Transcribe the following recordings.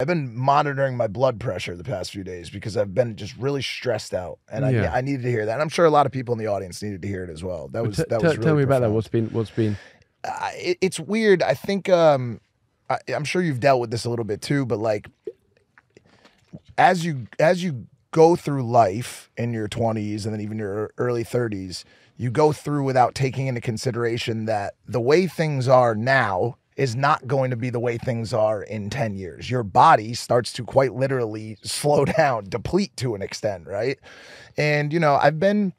I've been monitoring my blood pressure the past few days because I've been just really stressed out, and I needed to hear that. And I'm sure a lot of people in the audience needed to hear it as well. That was really tell me about that. profound. What's been? It's weird. I think I'm sure you've dealt with this a little bit too, but like as you go through life in your 20s and then even your early 30s, you go through without taking into consideration that the way things are now is not going to be the way things are in 10 years. Your body starts to quite literally slow down, deplete to an extent, right? And, you know, I've been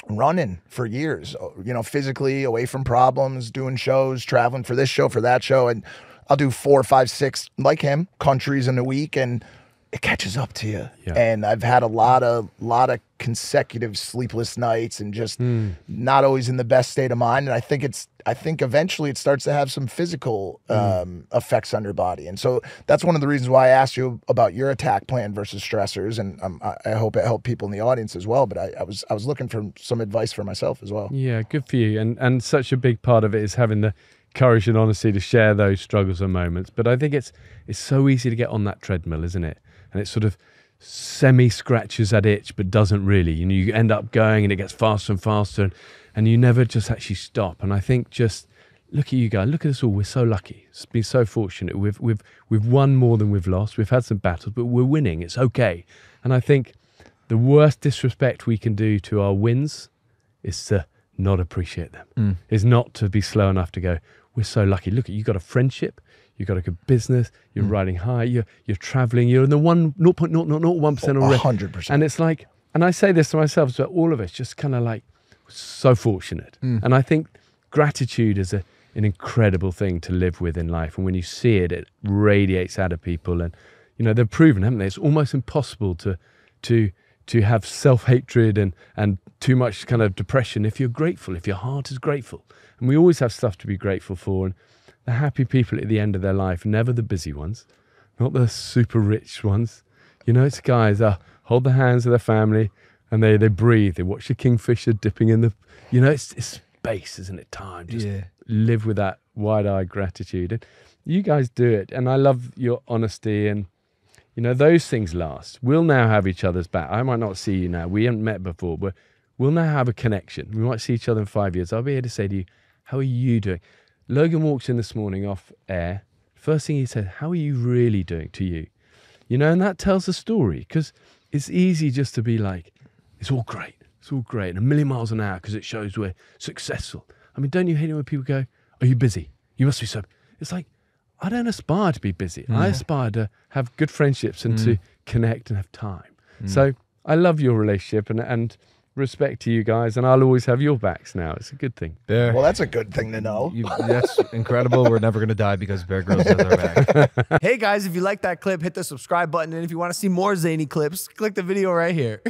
running for years, you know, physically away from problems, doing shows, traveling for this show, for that show. And I'll do 4, 5, 6, like him, countries in a week, and it catches up to you. Yeah. And I've had a lot of consecutive sleepless nights and just not always in the best state of mind. And I think eventually it starts to have some physical effects on your body. And so that's one of the reasons why I asked you about your attack plan versus stressors. And I hope it helped people in the audience as well. But I was looking for some advice for myself as well. Yeah, good for you. And such a big part of it is having the courage and honesty to share those struggles and moments. But I think it's so easy to get on that treadmill, isn't it? And it sort of semi-scratches that itch, but doesn't really. You know, you end up going and it gets faster and faster, and you never just actually stop. And I think just look at you guys, look at us all. We're so lucky. It's been so fortunate. We've won more than we've lost. We've had some battles, but we're winning. It's okay. And I think the worst disrespect we can do to our wins is to not appreciate them. Is not to be slow enough to go, we're so lucky. Look, you got a friendship. You've got a good business, you're riding high, you're traveling, you're in the 0.001% already. 100%. And it's like, and I say this to myself, so all of us just kind of like, so fortunate. And I think gratitude is an incredible thing to live with in life. And when you see it, it radiates out of people. And, you know, they've proven, haven't they? It's almost impossible to have self-hatred and too much kind of depression if you're grateful, if your heart is grateful. And we always have stuff to be grateful for. And the happy people at the end of their life, never the busy ones, not the super rich ones. You know, it's guys that hold the hands of their family and they breathe. They watch the kingfisher dipping in the, you know, it's space, isn't it? Time. Just live with that wide-eyed gratitude. And you guys do it. And I love your honesty, and, you know, those things last. We'll now have each other's back. I might not see you now. We haven't met before, but we'll now have a connection. We might see each other in 5 years. I'll be here to say to you, how are you doing? Logan walks in this morning off air. First thing he said, how are you really doing to you? You know, and that tells a story, because it's easy just to be like, it's all great. It's all great. And 1,000,000 miles an hour because it shows we're successful. I mean, don't you hate it when people go, are you busy? You must be so. It's like, I don't aspire to be busy. I aspire to have good friendships and to connect and have time. So I love your relationship and respect to you guys, and I'll always have your backs now. It's a good thing. Bear, well, that's a good thing to know. That's incredible. We're never going to die because Bear Grylls has our back. Hey guys, if you like that clip, hit the subscribe button, and if you want to see more zany clips, click the video right here.